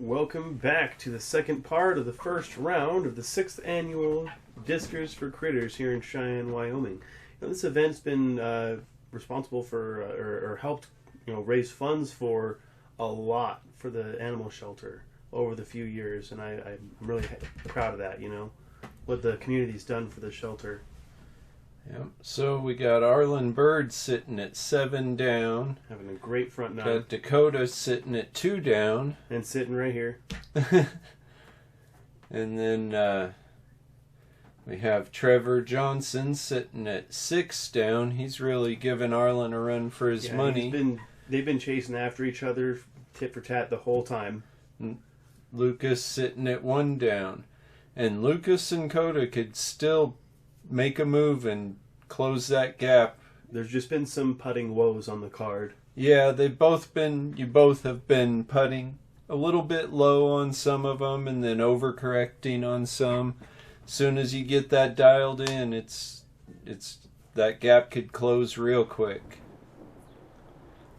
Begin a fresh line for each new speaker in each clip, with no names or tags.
Welcome back to the second part of the first round of the 6th annual Discers for Critters here in Cheyenne, Wyoming. This event's been responsible for or helped raise funds for a lot for the animal shelter over the few years, and I'm really proud of that. What the community's done for the shelter.
Yep. So we got Arlin Bird sitting at 7 down.
Having a great front nine.
Got Dakota sitting at 2 down.
And sitting right here.
And then we have Trevor Johnson sitting at 6 down. He's really giving Arlin a run for his money.
They've been chasing after each other tit for tat the whole time.
Lucas sitting at 1 down. And Lucas and Coda could still make a move and close that gap.
There's just been some putting woes on the card.
Yeah, you both have been putting a little bit low on some of them and then overcorrecting on some. As soon as you get that dialed in, it's that gap could close real quick.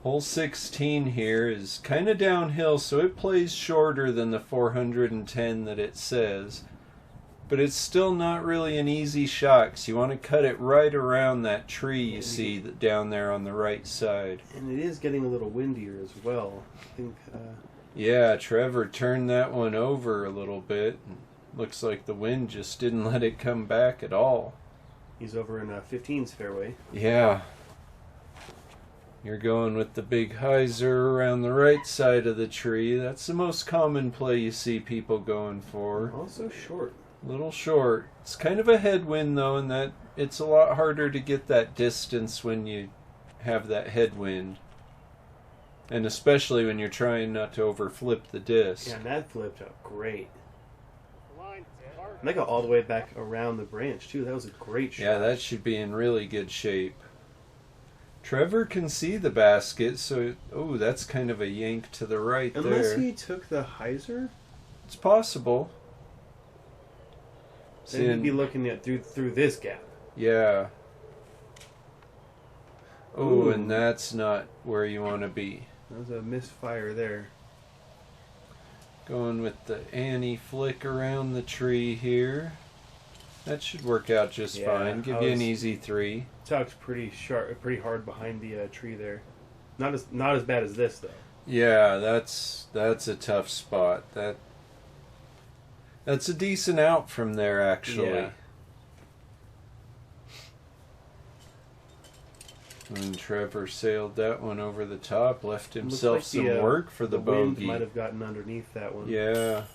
Hole 16 here is kind of downhill, so it plays shorter than the 410 that it says. But it's still not really an easy shot, because you want to cut it right around that tree you see down there on the right side.
And it is getting a little windier as well. I think.
Yeah, Trevor turned that one over a little bit. Looks like the wind just didn't let it come back at all.
He's over in 15's fairway.
Yeah. You're going with the big hyzer around the right side of the tree. That's the most common play you see people going for.
Also short.
Little short. It's kind of a headwind though, and that it's a lot harder to get that distance when you have that headwind, and especially when you're trying not to overflip the disc.
Yeah, and that flipped up great. And that got all the way back around the branch too. That was a great shot.
Yeah, that should be in really good shape. Trevor can see the basket, so that's kind of a yank to the right there.
Unless he took the hyzer,
it's possible.
Then you'd be looking at through this gap.
Yeah. Oh, and that's not where you want to be.
That was a misfire there.
Going with the Annie flick around the tree here. That should work out just fine. Give you an easy 3.
Tucked pretty hard behind the tree there. Not as bad as this though.
Yeah, that's a tough spot. That's a decent out from there, actually. Yeah. And Trevor sailed that one over the top, left himself some work for the bogey.
Wind might have gotten underneath that one.
Yeah.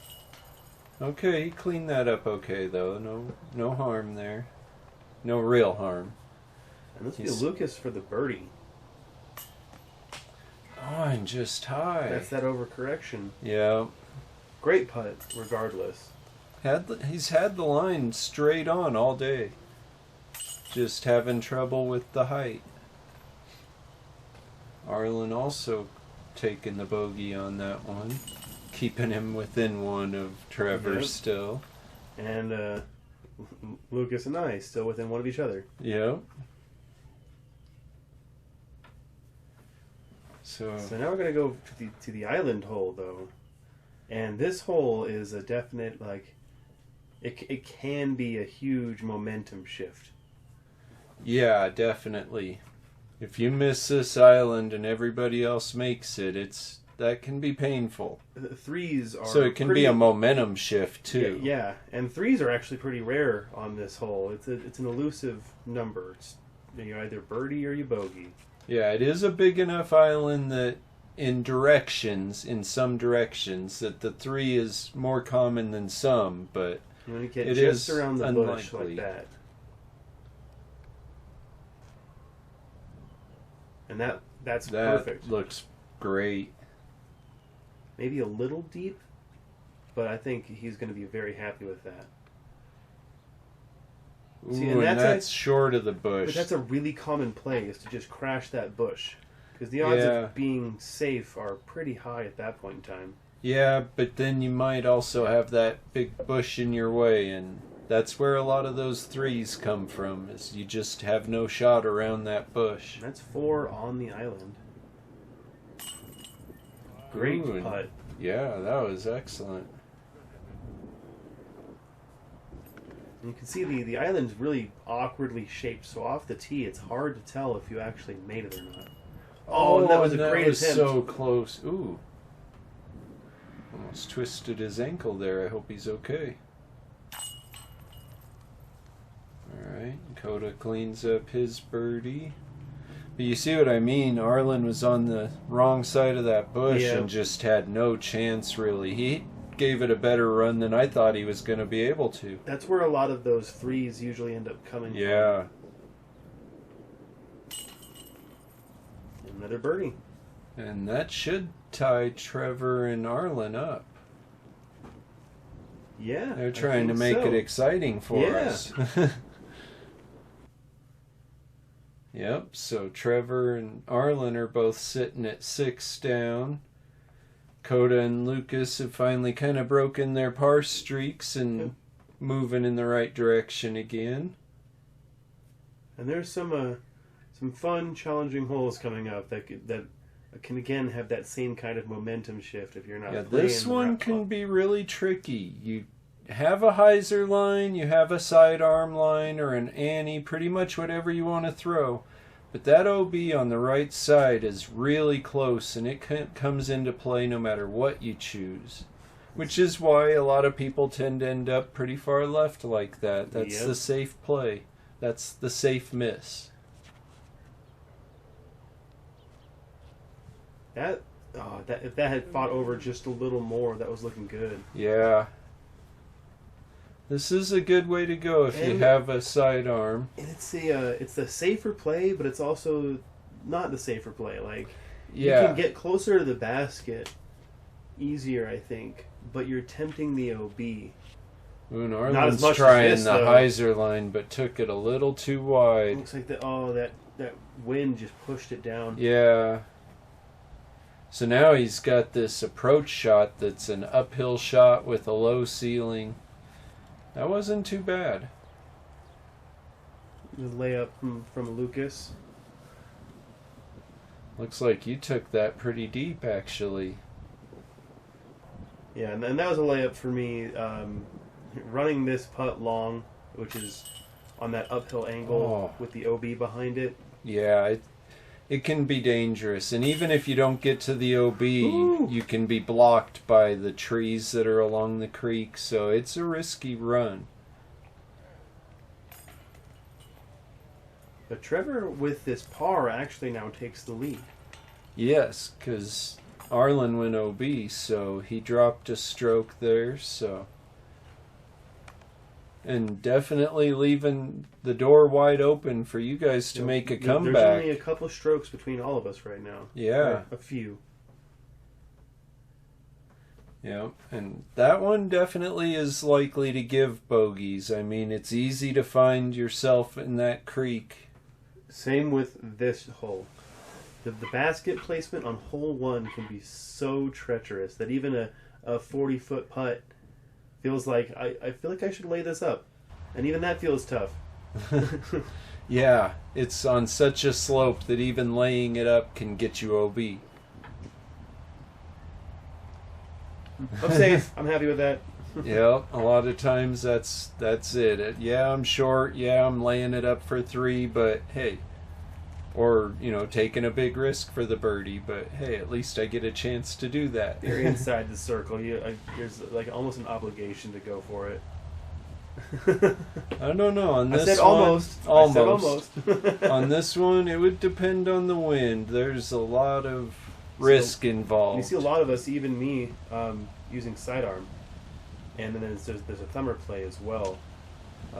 Okay, he cleaned that up okay, though. No harm there. No real harm.
And this is Lucas for the birdie.
Oh, and just high.
That's that overcorrection.
Yeah.
Great putt, regardless.
He's had the line straight on all day. Just having trouble with the height. Arlin also taking the bogey on that one. Keeping him within 1 of Trevor still.
And Lucas and I still within 1 of each other.
Yep. So
now we're going to go to the island hole, though. And this hole is a definite, it can be a huge momentum shift.
Yeah, definitely. If you miss this island and everybody else makes it, that can be painful.
The 3s are...
So it can be a momentum shift, too.
Yeah, and 3s are actually pretty rare on this hole. It's an elusive number. You either birdie or you bogey.
Yeah, it is a big enough island that in some directions, that the 3 is more common than some, but
when you get just around the bush like that. And that's perfect.
That looks great.
Maybe a little deep, but I think he's going to be very happy with that.
See, and that's short of the bush.
But that's a really common play, is to just crash that bush. Because the odds of being safe are pretty high at that point in time.
Yeah, but then you might also have that big bush in your way, and that's where a lot of those 3s come from, is you just have no shot around that bush.
That's 4 on the island. Great putt.
Yeah, that was excellent.
And you can see the island's really awkwardly shaped, so off the tee it's hard to tell if you actually made it or not. Oh, and that was a great attempt.
So close. Ooh. Almost twisted his ankle there. I hope he's okay. Alright, Dakota cleans up his birdie. But you see what I mean? Arlin was on the wrong side of that bush and just had no chance, really. He gave it a better run than I thought he was going to be able to.
That's where a lot of those threes usually end up coming from.
Yeah.
Another birdie.
And that should tie Trevor and Arlin up.
Yeah.
They're trying to make it exciting for us. Yep, so Trevor and Arlin are both sitting at 6 down. Dakota and Lucas have finally kind of broken their par streaks and moving in the right direction again. And
there's some fun, challenging holes coming up that can again have that same kind of momentum shift if you're not.
Yeah, this one can be really tricky. You have a hyzer line, you have a sidearm line, or an Annie, pretty much whatever you want to throw. But that OB on the right side is really close, and it comes into play no matter what you choose. Which is why a lot of people tend to end up pretty far left like that. That's the safe play. That's the safe miss.
If that had fought over just a little more, that was looking good.
Yeah. This is a good way to go if you have a sidearm.
And it's the safer play, but it's also not the safer play. Like, you can get closer to the basket easier, I think, but you're tempting the OB.
Arlin's trying the hyzer line, but took it a little too wide.
Looks like that wind just pushed it down.
Yeah. So now he's got this approach shot that's an uphill shot with a low ceiling. That wasn't too bad.
The layup from Lucas.
Looks like you took that pretty deep, actually.
Yeah, and that was a layup for me. Running this putt long, which is on that uphill angle with the OB behind it.
Yeah, it can be dangerous. And even if you don't get to the OB, you can be blocked by the trees that are along the creek. So it's a risky run.
But Trevor, with this par, actually now takes the lead.
Yes, because Arlin went OB, so he dropped a stroke there. And definitely leaving the door wide open for you guys to make a comeback.
There's only a couple strokes between all of us right now.
Yeah.
Or a few.
Yeah, and that one definitely is likely to give bogeys. I mean, it's easy to find yourself in that creek.
Same with this hole. The basket placement on hole 1 can be so treacherous that even a 40-foot putt feels like, I feel like I should lay this up. And even that feels tough.
Yeah, it's on such a slope that even laying it up can get you OB.
I'm safe. I'm happy with that.
Yeah, a lot of times that's it. Yeah, I'm short. Yeah, I'm laying it up for 3, but hey. Or, taking a big risk for the birdie, but hey, at least I get a chance to do that.
You're inside the circle. There's like almost an obligation to go for it.
I don't know. On this
I said
one,
almost.
almost.
I said almost.
On this one, it would depend on the wind. There's a lot of risk involved.
You see a lot of us, even me, using sidearm, and then there's a thumber play as well.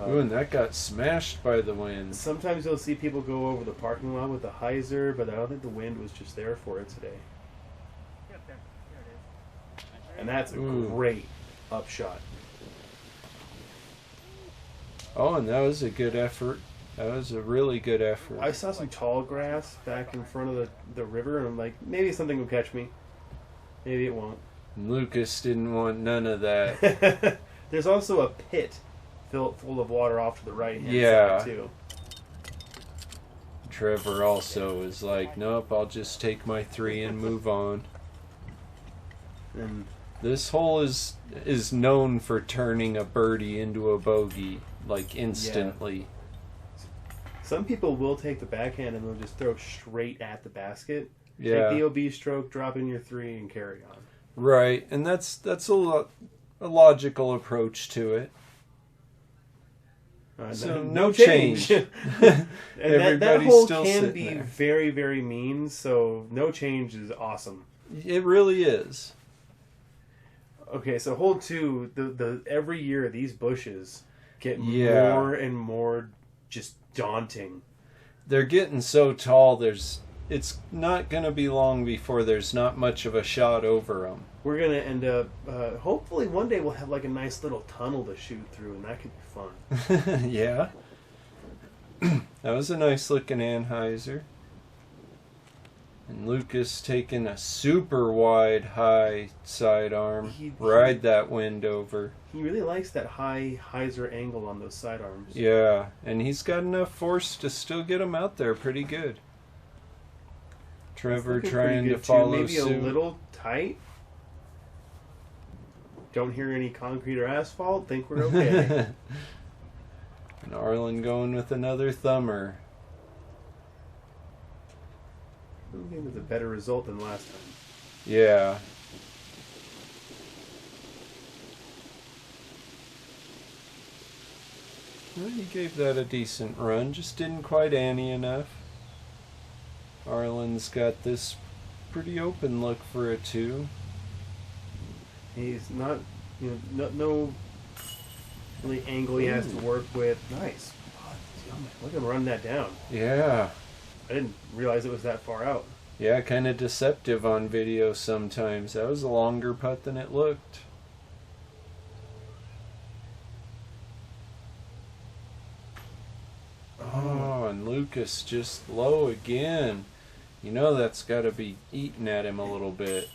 Ooh, and that got smashed by the wind.
Sometimes you'll see people go over the parking lot with the hyzer, but I don't think the wind was just there for it today. And that's a great upshot.
Oh, and that was a good effort. That was a really good effort.
I saw some tall grass back in front of the river, and I'm like, maybe something will catch me. Maybe it won't.
And Lucas didn't want none of that.
There's also a pit full of water off to the right hand side, too.
Trevor also is like, nope, I'll just take my 3 and move on.
And
this hole is known for turning a birdie into a bogey, like instantly.
Some people will take the backhand and they'll just throw straight at the basket.
Yeah.
Take the OB stroke, drop in your 3, and carry on.
Right, and that's a logical approach to it. So no change.
And that
Everybody's
hole
still
can
sitting
be
there.
very, very mean, so no change is awesome.
It really is.
Okay, so hole 2, the every year these bushes get
Yeah.
more and more just daunting.
They're getting so tall, it's not going to be long before there's not much of a shot over them.
We're going to end up, hopefully one day we'll have like a nice little tunnel to shoot through, and that could be fun.
Yeah. That was a nice looking Anheuser. And Lucas taking a super wide high sidearm. Ride that wind over.
He really likes that high hyzer angle on those sidearms.
Yeah, and he's got enough force to still get him out there pretty good. Trevor trying to follow
Maybe
suit.
a little tight. Don't hear any concrete or asphalt. Think we're okay.
And Arlin going with another thumber.
I think it was a better result than last time.
Yeah. Well, he gave that a decent run, just didn't quite ante enough. Arlin's got this pretty open look for a 2.
He's not, no really angle he has to work with. Nice. Look at him run that down.
Yeah.
I didn't realize it was that far out.
Yeah, kind of deceptive on video sometimes. That was a longer putt than it looked. Oh, and Lucas just low again. You know that's got to be eating at him a little bit.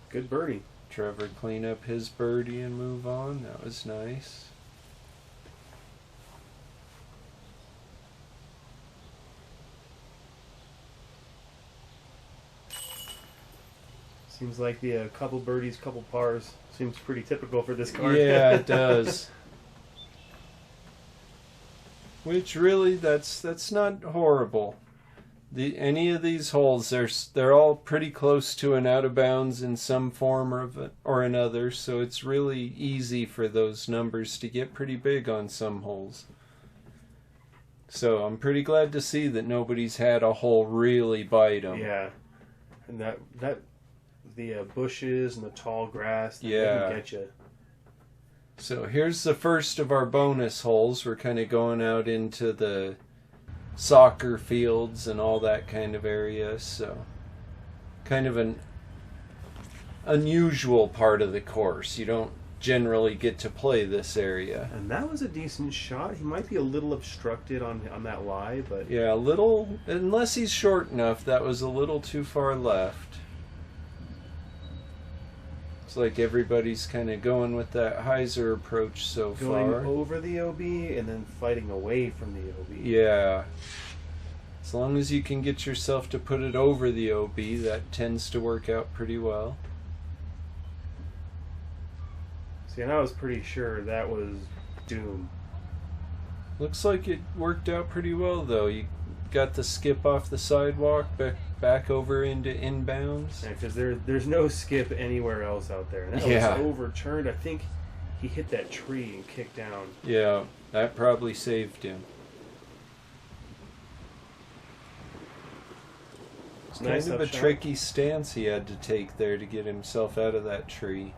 Good birdie.
Trevor clean up his birdie and move on. That was nice.
Seems like the couple birdies, couple pars. Seems pretty typical for this card.
Yeah, it does. Which really, that's not horrible. Any of these holes, they're all pretty close to an out of bounds in some form or another, so it's really easy for those numbers to get pretty big on some holes. So I'm pretty glad to see that nobody's had a hole really bite them.
Yeah, and that the bushes and the tall grass that can get you.
So here's the first of our bonus holes. We're kind of going out into the soccer fields and all that kind of area, so kind of an unusual part of the course. You don't generally get to play this area.
And that was a decent shot. He might be a little obstructed on that lie, but
yeah, a little, unless he's short enough, that was a little too far left. It's like everybody's kind of going with that hyzer approach so
going
far.
over the OB and then fighting away from the OB.
Yeah. As long as you can get yourself to put it over the OB, that tends to work out pretty well.
See, and I was pretty sure that was doom.
Looks like it worked out pretty well, though. You got the skip off the sidewalk, back over into inbounds.
Because there's no skip anywhere else out there. And that was overturned. I think he hit that tree and kicked down.
Yeah, that probably saved him. It's
Nice
kind of a
upshot.
tricky stance he had to take there to get himself out of that tree.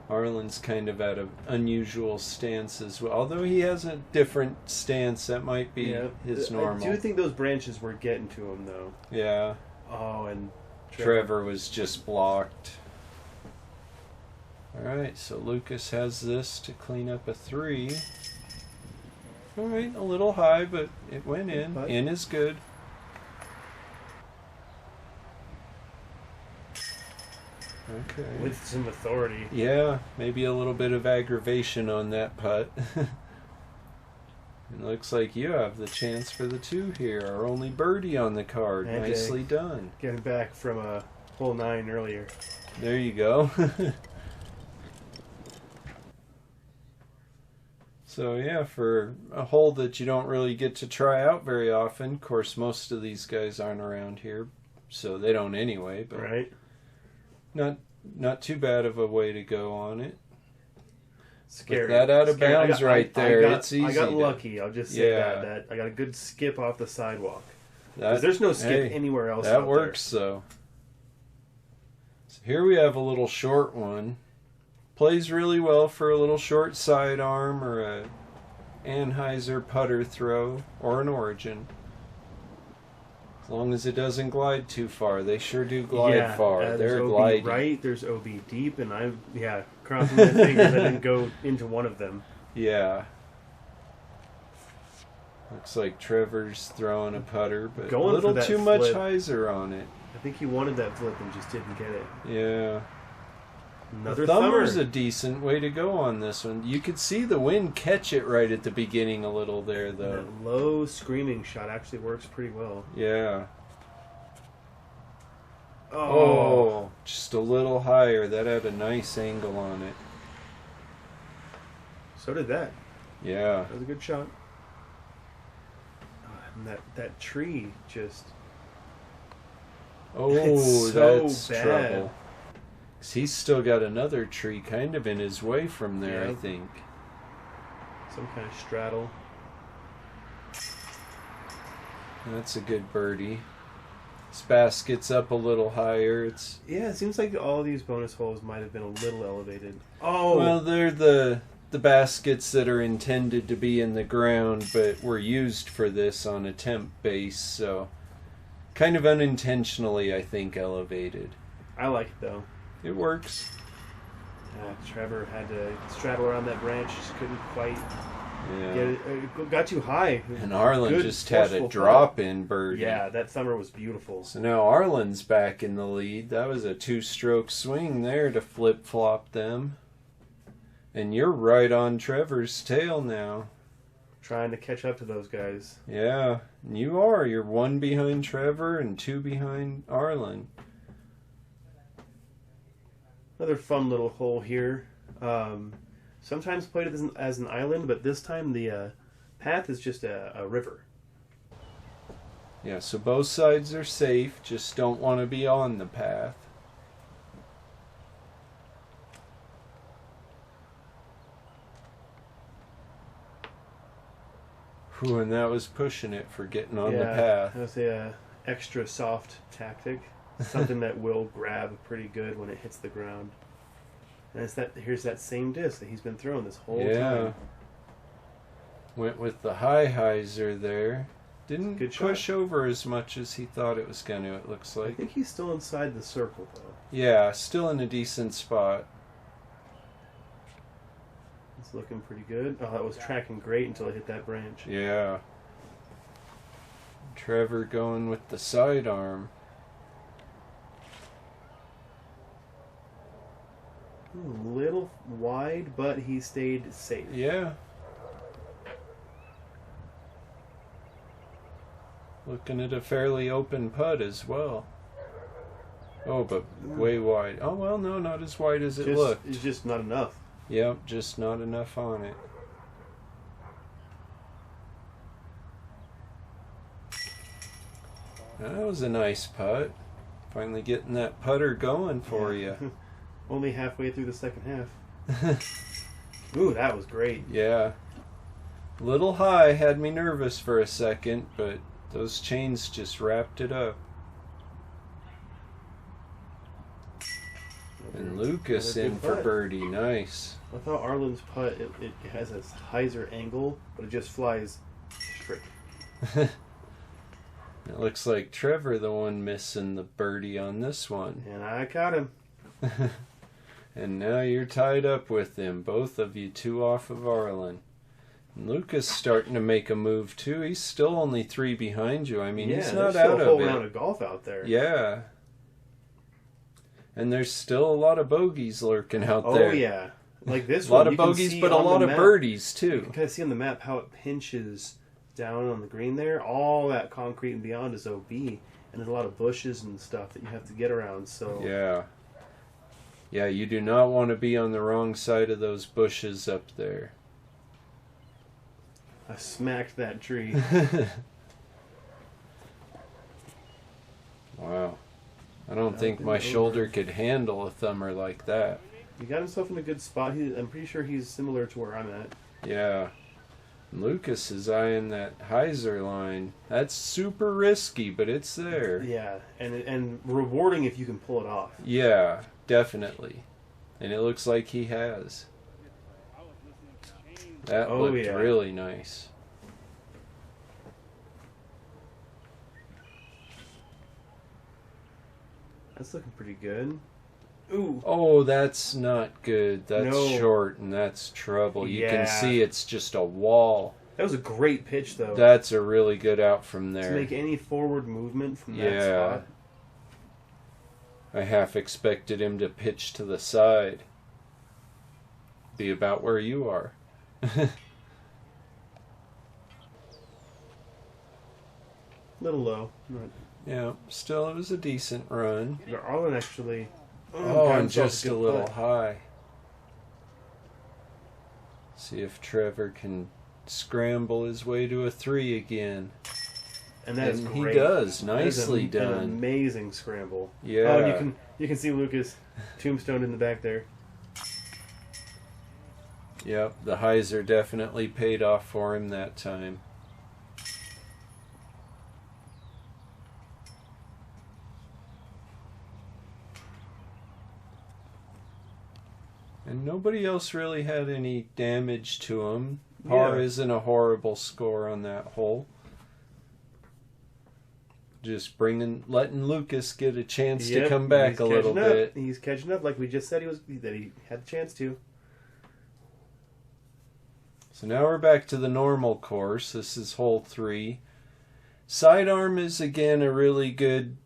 Arlin's kind of at an unusual stance as well. Although he has a different stance, that might be his normal.
I do think those branches were getting to him, though.
Yeah.
Oh, and
Trevor was just blocked. Alright, so Lucas has this to clean up a 3. Alright, a little high, but it went in. In is good. Okay.
With some authority.
Yeah, maybe a little bit of aggravation on that putt. It looks like you have the chance for the 2 here. Our only birdie on the card.
And
nicely done.
Getting back from a hole 9 earlier.
There you go. So yeah, for a hole that you don't really get to try out very often, of course most of these guys aren't around here, so they don't anyway, but
right.
Not too bad of a way to go on it.
Scary.
With that out of bounds right there, it's easy.
I got lucky, I'll just say that I got a good skip off the sidewalk. There's no skip anywhere else.
That works though. So here we have a little short one. Plays really well for a little short sidearm or a Anheuser putter throw or an Origin. As long as it doesn't glide too far. They sure do glide far. They're gliding.
Right, there's OB deep, and crossing my fingers I didn't go into one of them.
Yeah. Looks like Trevor's throwing a putter, but
Going
a little
for that
too much
flip.
hyzer on it.
I think he wanted that flip and just didn't get it.
Yeah.
Another
thumber's
thumber.
a decent way to go on this one. You could see the wind catch it right at the beginning a little there, though.
That low screaming shot actually works pretty well.
Yeah.
Oh,
just a little higher. That had a nice angle on it.
So did that.
Yeah.
That was a good shot. And that tree just...
Oh,
it's so
that's
bad.
trouble. 'Cause he's still got another tree kind of in his way from there, I think.
Some kind of straddle.
That's a good birdie. This basket's up a little higher.
Yeah, it seems like all these bonus holes might have been a little elevated. Oh!
Well, they're the baskets that are intended to be in the ground, but were used for this on a temp base, so kind of unintentionally, I think, elevated.
I like it, though.
It works.
Trevor had to straddle around that branch, just couldn't quite
Yeah.
get it. It got too high.
And Arlin
Good,
just had a
forceful
drop-in birdie.
Yeah, that thumber was beautiful.
So now Arlin's back in the lead. That was a two-stroke swing there to flip-flop them. And you're right on Trevor's tail now.
Trying to catch up to those guys.
Yeah, you are. You're 1 behind Trevor and 2 behind Arlin.
Another fun little hole here. Sometimes played as an island, but this time the path is just a river.
Yeah, so both sides are safe. Just don't want to be on the path. Whew, and that was pushing it for getting on the path.
That was a extra soft tactic. Something that will grab pretty good when it hits the ground. And here's that same disc that he's been throwing this whole time.
Went with the high hyzer there. Didn't
Good
push
shot.
over as much as he thought it was going to, it looks
I
like.
think he's still inside the circle, though.
Yeah, still in a decent spot.
It's looking pretty good. Oh, it was tracking great until it hit that branch.
Yeah. Trevor going with the sidearm.
A little wide, but he stayed safe.
Yeah. Looking at a fairly open putt as well. Oh, but way wide. Oh, well, no, not as wide as it looked.
It's just not enough.
Yep, just not enough on it. That was a nice putt. Finally getting that putter going for you.
Only halfway through the second half. Ooh, that was great.
Yeah. Little high, had me nervous for a second, but those chains just wrapped it up. And Lucas in for birdie. Nice.
I thought Arlin's putt, it has a hyzer angle, but it just flies straight.
It looks like Trevor the one missing the birdie on this one.
And I caught him.
And now you're tied up with him, both of you 2 off of Arlin. And Lucas starting to make a move too. He's still only 3 behind you. I mean, he's not
there's still
out
a whole
of
round
it.
of golf out there.
Yeah. And there's still a lot of bogeys lurking out there.
Oh yeah, like this
A lot
one.
of
you can
bogeys,
see
but a
on the
lot of
map-
birdies
You
too.
can kind of see on the map how it pinches down on the green there. All that concrete and beyond is OB, and there's a lot of bushes and stuff that you have to get around. So
yeah. Yeah, you do not want to be on the wrong side of those bushes up there.
I smacked that tree.
Wow. I don't think my shoulder could handle a thumber like that.
He got himself in a good spot. I'm pretty sure he's similar to where I'm at.
Yeah. Lucas is eyeing that hyzer line. That's super risky, but it's there.
Yeah, and rewarding if you can pull it off.
Yeah, definitely. And it looks like he has. That looked really nice.
That's looking pretty good. Ooh.
Oh, that's not good. That's short, and that's trouble. You can see it's just a wall.
That was a great pitch, though.
That's a really good out from there.
To make any forward movement from that spot.
I half expected him to pitch to the side. Be about where you are.
Little low.
Yeah, still it was a decent run.
Arlin actually...
and just a little high. See if Trevor can scramble his way to a 3 again.
And that's great.
He does. Nicely done.
An amazing scramble.
Yeah.
Oh, and you can see Lucas tombstone in the back there.
Yep, the hyzer definitely paid off for him that time. And nobody else really had any damage to him. Par isn't a horrible score on that hole. Just letting Lucas get a chance to come back a little bit.
He's catching up, like we just said that he had the chance to.
So now we're back to the normal course. This is hole 3. Sidearm is again a really good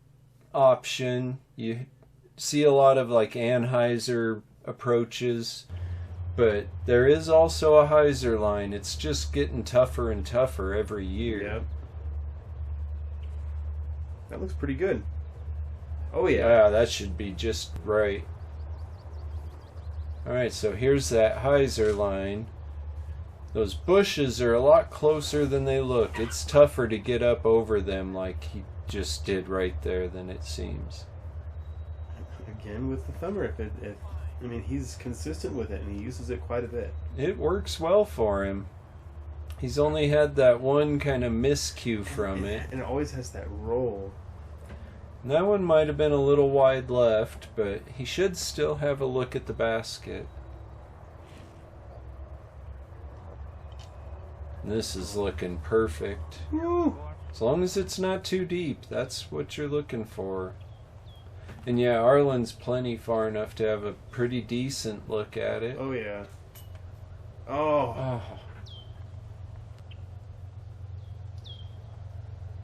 option. You see a lot of like anhyzer approaches, but there is also a hyzer line. It's just getting tougher and tougher every year.
Yep. That looks pretty good. Oh yeah.
Yeah, that should be just right. Alright, so here's that hyzer line. Those bushes are a lot closer than they look. It's tougher to get up over them like he just did right there than it seems.
Again with the thumber, I mean, he's consistent with it, and he uses it quite a bit.
It works well for him. He's only had that one kind of miscue from it.
And it always has that roll.
And that one might have been a little wide left, but he should still have a look at the basket. And this is looking perfect.
Woo.
As long as it's not too deep, that's what you're looking for. And yeah, Arlin's plenty far enough to have a pretty decent look at it.
Oh yeah. Oh.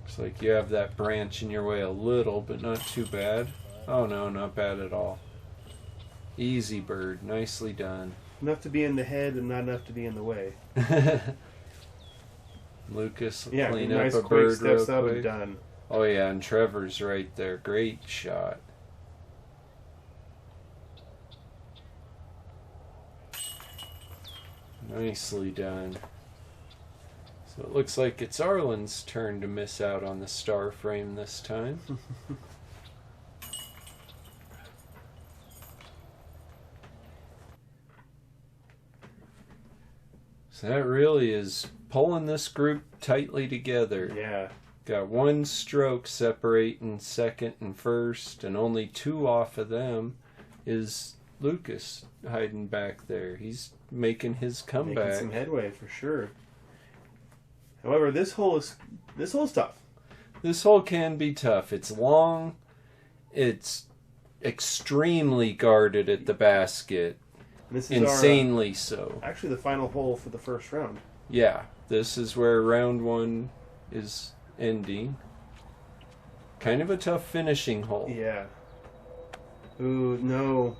Looks like you have that branch in your way a little, but not too bad. Oh no, not bad at all. Easy bird, nicely done.
Enough to be in the head and not enough to be in the way.
Lucas,
yeah,
clean
nice,
up a
quick
bird
steps
real
up
quick.
and done.
Oh yeah, and Trevor's right there. Great shot. Nicely done. So it looks like it's Arlin's turn to miss out on the star frame this time. So that really is pulling this group tightly together.
Yeah.
Got one stroke separating second and first, and only 2 off of them is Lucas hiding back there. He's making his comeback.
Making some headway for sure. However, this hole is tough.
This hole can be tough. It's long. It's extremely guarded at the basket.
This is
insanely so.
Actually, the final hole for the first round.
Yeah, this is where round 1 is ending. Kind of a tough finishing hole.
Yeah. Ooh, no.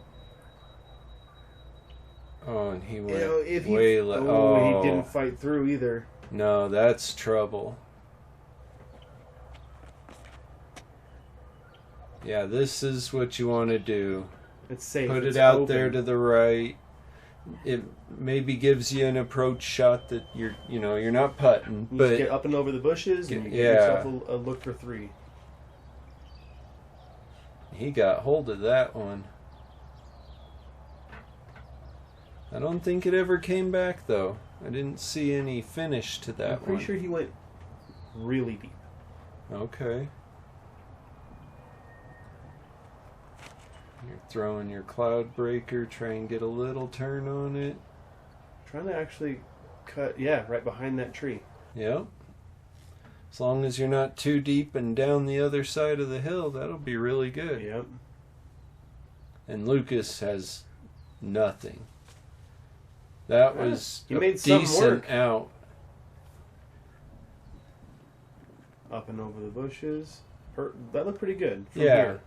Oh, and he went
he didn't fight through either.
No, that's trouble. Yeah, this is what you want to do.
It's safe.
Put
it's
it out
open.
there to the right. It maybe gives you an approach shot that you're not putting,
You
but
just get up and over the bushes and you get
yeah.
yourself a look for 3.
He got hold of that one. I don't think it ever came back though. I didn't see any finish to that
I'm pretty
one.
sure he went really deep.
Okay. You're throwing your cloud breaker, try and get a little turn on it.
Trying to actually cut, yeah, right behind that tree.
Yep. As long as you're not too deep and down the other side of the hill, that'll be really good.
Yep.
And Lucas has nothing. That was
you
a
made some
decent
work.
out.
Up and over the bushes. That looked pretty good. From
Yeah.
Here.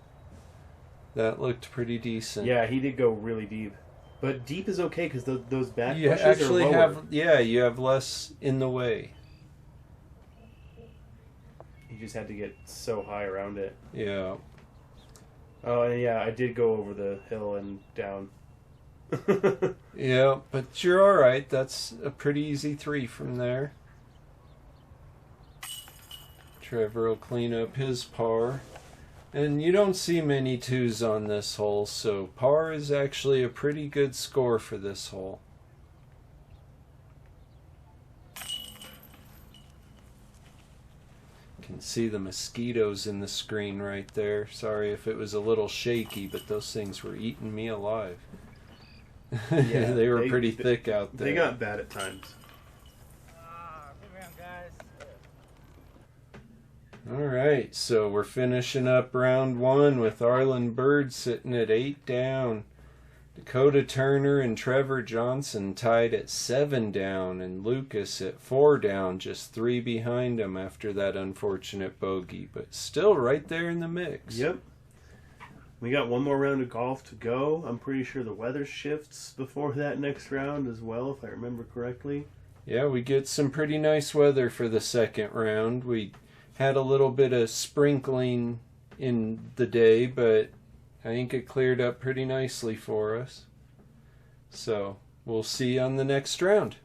That looked pretty decent.
Yeah, he did go really deep. But deep is okay because those back
You
bushes
actually
are lower.
you have less in the way.
You just had to get so high around it.
Yeah.
Oh, and yeah, I did go over the hill and down.
Yeah, but you're alright. That's a pretty easy 3 from there. Trevor will clean up his par. And you don't see many 2s on this hole, so par is actually a pretty good score for this hole. You can see the mosquitoes in the screen right there. Sorry if it was a little shaky, but those things were eating me alive.
Yeah,
they were pretty thick out there.
They got bad at times.
Alright, so we're finishing up round 1 with Arlin Bird sitting at 8 down. Dakota Turner and Trevor Johnson tied at 7 down, and Lucas at 4 down, just 3 behind him after that unfortunate bogey, but still right there in the mix.
Yep. We got one more round of golf to go. I'm pretty sure the weather shifts before that next round as well, if I remember correctly.
Yeah, we get some pretty nice weather for the second round. We had a little bit of sprinkling in the day, but I think it cleared up pretty nicely for us. So, we'll see you on the next round.